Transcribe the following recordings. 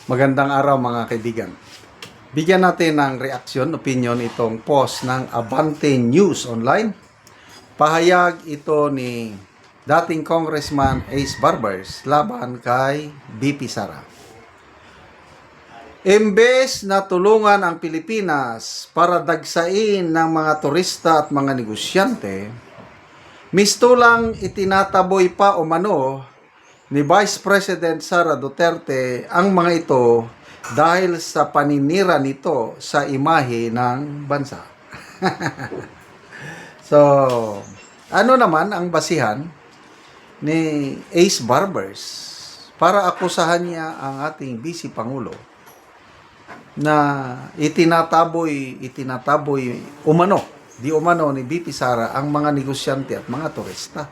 Magandang araw mga kaibigan. Bigyan natin ng reaksyon, opinion itong post ng Abante News Online. Pahayag ito ni dating Congressman Ace Barbers laban kay BP Sara. Imbes na tulungan ang Pilipinas para dagsain ng mga turista at mga negosyante, mistulang itinataboy pa umano ni Vice President Sara Duterte ang mga ito dahil sa paninira nito sa imahe ng bansa. So, ano naman ang basihan ni Ace Barbers para akusahan niya ang ating Vice Pangulo na itinataboy umano, di umano ni BP Sara ang mga negosyante at mga turista.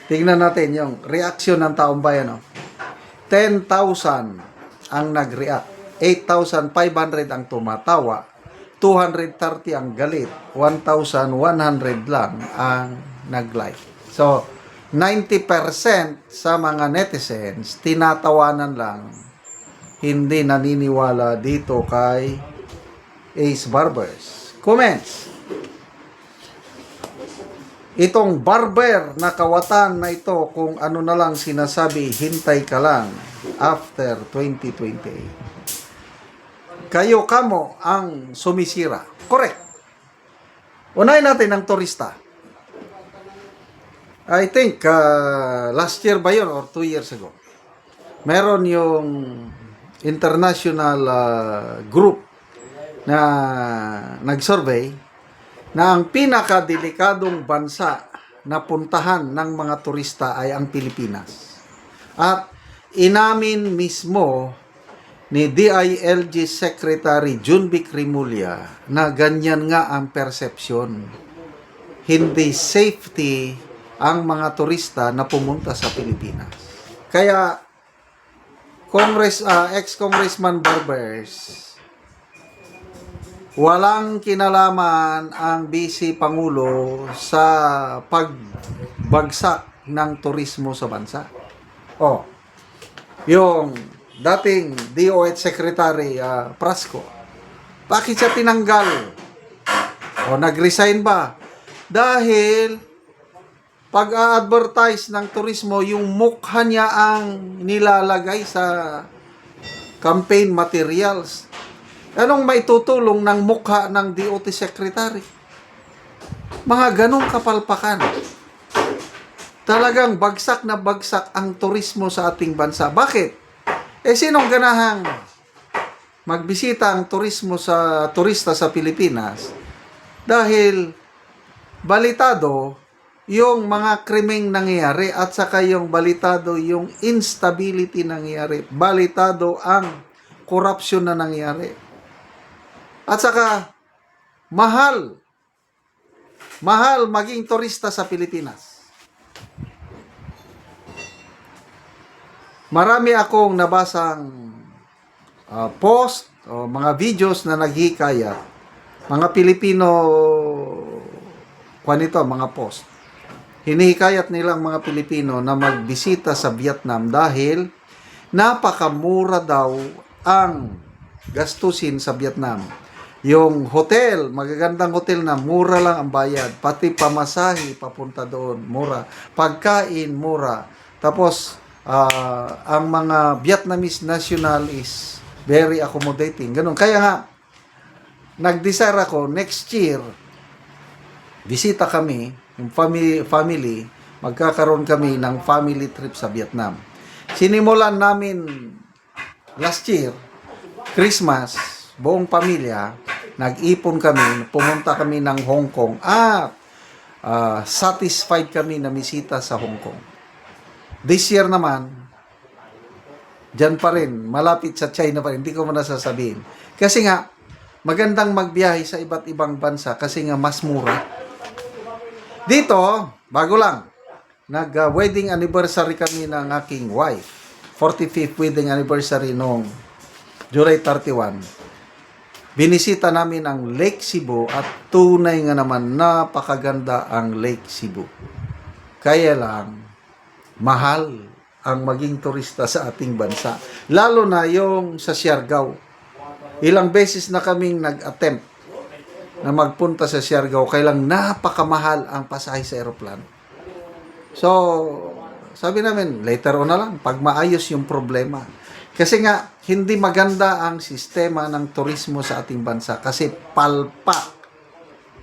Tingnan natin yung reaksyon ng taong bayan. 10,000 ang nag-react. 8,500 ang tumatawa. 230 ang galit. 1,100 lang ang nag-like. So, 90% sa mga netizens, tinatawanan lang. Hindi naniniwala dito kay Ace Barbers. Comments. Itong barber na kawatan na ito, kung ano na lang sinasabi, hintay ka lang after 2028. Kayo kamo ang sumisira. Correct. Unahin natin ang turista. I think last year ba yun or 2 years ago, meron yung international group na nag-survey na ang pinakadelikadong bansa na puntahan ng mga turista ay ang Pilipinas. At inamin mismo ni DILG Secretary Junvic Rimulya na ganyan nga ang persepsyon. Hindi safety ang mga turista na pumunta sa Pilipinas. Kaya ex-Congressman Barbers, walang kinalaman ang Vice Pangulo sa pagbagsak ng turismo sa bansa. Yung dating DOH Secretary Prasco, bakit siya tinanggal? Nag-resign ba? Dahil pag-a-advertise ng turismo, yung mukha niya ang nilalagay sa campaign materials. Anong maitutulong ng mukha ng DOT Secretary? Mga ganong kapalpakan. Talagang bagsak na bagsak ang turismo sa ating bansa. Bakit? Sinong ganahang magbisita ang turista sa Pilipinas? Dahil balitado yung mga krimeng nangyayari at saka yung balitado yung instability nangyayari. Balitado ang korupsyon na nangyayari. At saka, mahal maging turista sa Pilipinas. Marami akong nabasang post o mga videos na naghihikayat. Mga Pilipino, mga post. Hinihikayat nilang mga Pilipino na magbisita sa Vietnam dahil napakamura daw ang gastusin sa Vietnam. Yung hotel, magagandang hotel na mura lang ang bayad. Pati pamasahe papunta doon, mura. Pagkain, mura. Tapos, ang mga Vietnamese national is very accommodating. Ganun. Kaya nga, nag-desire ako, next year, bisita kami, yung family, magkakaroon kami ng family trip sa Vietnam. Sinimulan namin last year, Christmas, buong pamilya, nag-ipon kami, pumunta kami ng Hong Kong at satisfied kami na misita sa Hong Kong. This year naman, dyan pa rin, malapit sa China pa rin, hindi ko muna sasabihin. Kasi nga, magandang magbiyahe sa iba't ibang bansa kasi nga mas mura. Dito, bago lang, nag-wedding anniversary kami ng aking wife. 45th wedding anniversary noong July 31. Binisita namin ang Lake Cebu at tunay nga naman napakaganda ang Lake Cebu. Kaya lang, mahal ang maging turista sa ating bansa. Lalo na yung sa Siargao. Ilang beses na kaming nag-attempt na magpunta sa Siargao, kailang napakamahal ang pasahe sa eroplano. So, sabi namin, later on na lang, pag maayos yung problema. Kasi nga, hindi maganda ang sistema ng turismo sa ating bansa kasi palpak.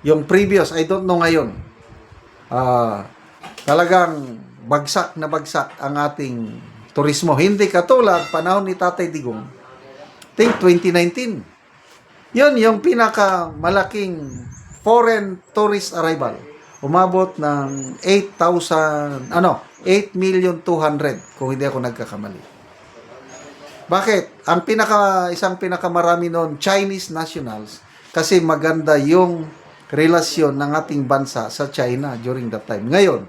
Yung previous, I don't know ngayon, talagang bagsak na bagsak ang ating turismo. Hindi katulad panahon ni Tatay Digong, think 2019. Yun yung pinakamalaking foreign tourist arrival. Umabot ng 8,200,000 kung hindi ako nagkakamali. Bakit? Isang pinakamarami noon, Chinese nationals, kasi maganda yung relasyon ng ating bansa sa China during that time. Ngayon,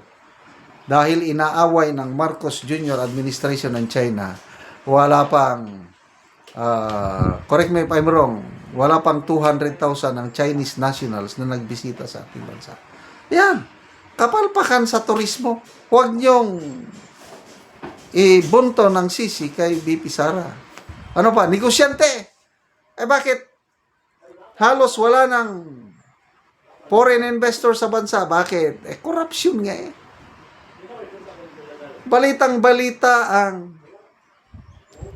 dahil inaaway ng Marcos Jr. administration ng China, wala pang correct me if I'm wrong, wala pang 200,000 ng Chinese nationals na nagbisita sa ating bansa. Yan, kapalpakan sa turismo. Huwag niyong ibunto ng sisi kay BP Sara. Ano pa, negosyante. Bakit halos wala ng foreign investor sa bansa? Bakit? Corruption nga eh. Balitang-balita ang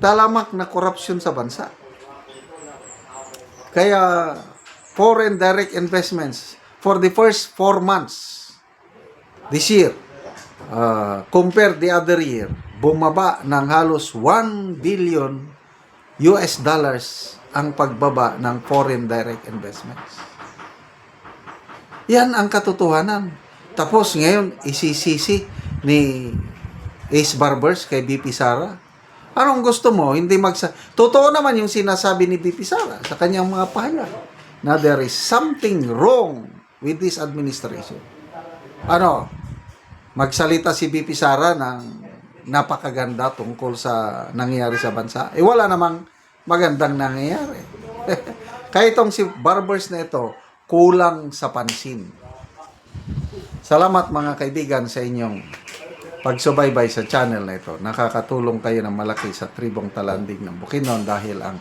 talamak na korupsyon sa bansa. Kaya, foreign direct investments for the first 4 months this year, compared the other year, bumaba ng halos 1 billion US dollars ang pagbaba ng foreign direct investments. Yan ang katotohanan. Tapos ngayon, isisisi ni Ace Barbers kay BP Sara. Anong gusto mo? Totoo naman yung sinasabi ni BP Sara sa kanyang mga pahayag na there is something wrong with this administration. Magsalita si BP Sara ng napakaganda tungkol sa nangyayari sa bansa. Wala namang magandang nangyayari. Kaya itong si Barbers na ito, kulang sa pansin. Salamat mga kaibigan sa inyong pagsubaybay sa channel na ito. Nakakatulong kayo ng malaki sa tribong Talandig ng Bukidnon dahil ang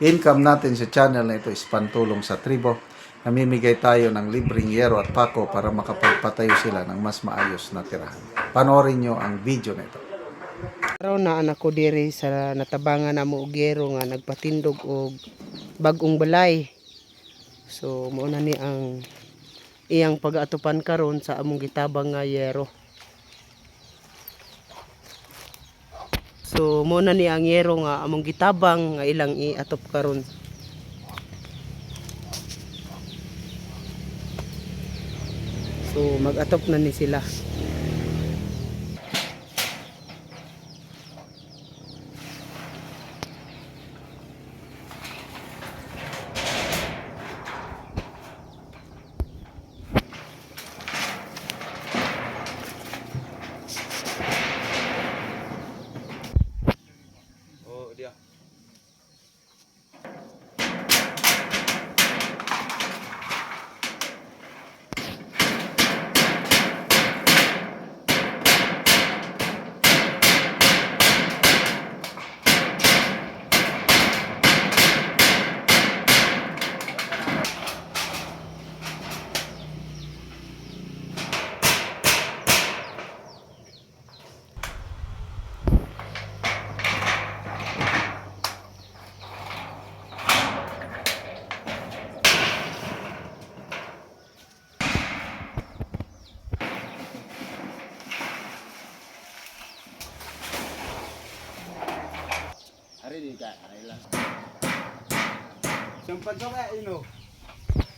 income natin sa channel na ito is pantulong sa tribo. Namimigay tayo ng libreng yero at pako para makapagpatayo sila ng mas maayos na tirahan. Panoorin nyo ang video na ito. Araw na anak ko diri sa natabangan na mo og yero nga nagpatindog og bag-ong balay. So mao na ni ang iyang pag-atupan karon sa among gitabang nga yero. So mo na ni ang yero nga among gitabang nga ilang iatop karon. So mag-atop na ni sila.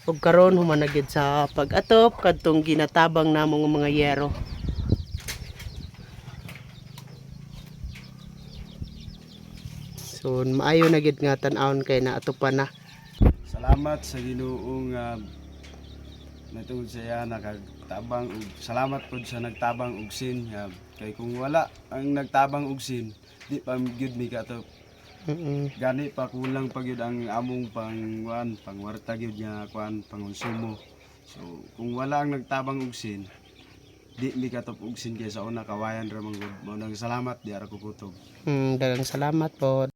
Ug karon humanagid sa pag-atop kadtong ginatabang namong mga yero. So maayo na gid nga tan-awon kay naatopan na. Salamat sa Ginoong natungod sa iya nakagtabang ug salamat pod sa nagtabang og sin kay kung wala ang nagtabang og sin di pa gyud mi katop. Gani pa kulang pa gyud ang among pangwarta gyud nga kuan pangonsumo. So kung wala ang nagtabang og sin di mi katop og sin kay sa una kawayan ra man gud. Mao nang salamat di ara ko kutob. Dalang salamat po.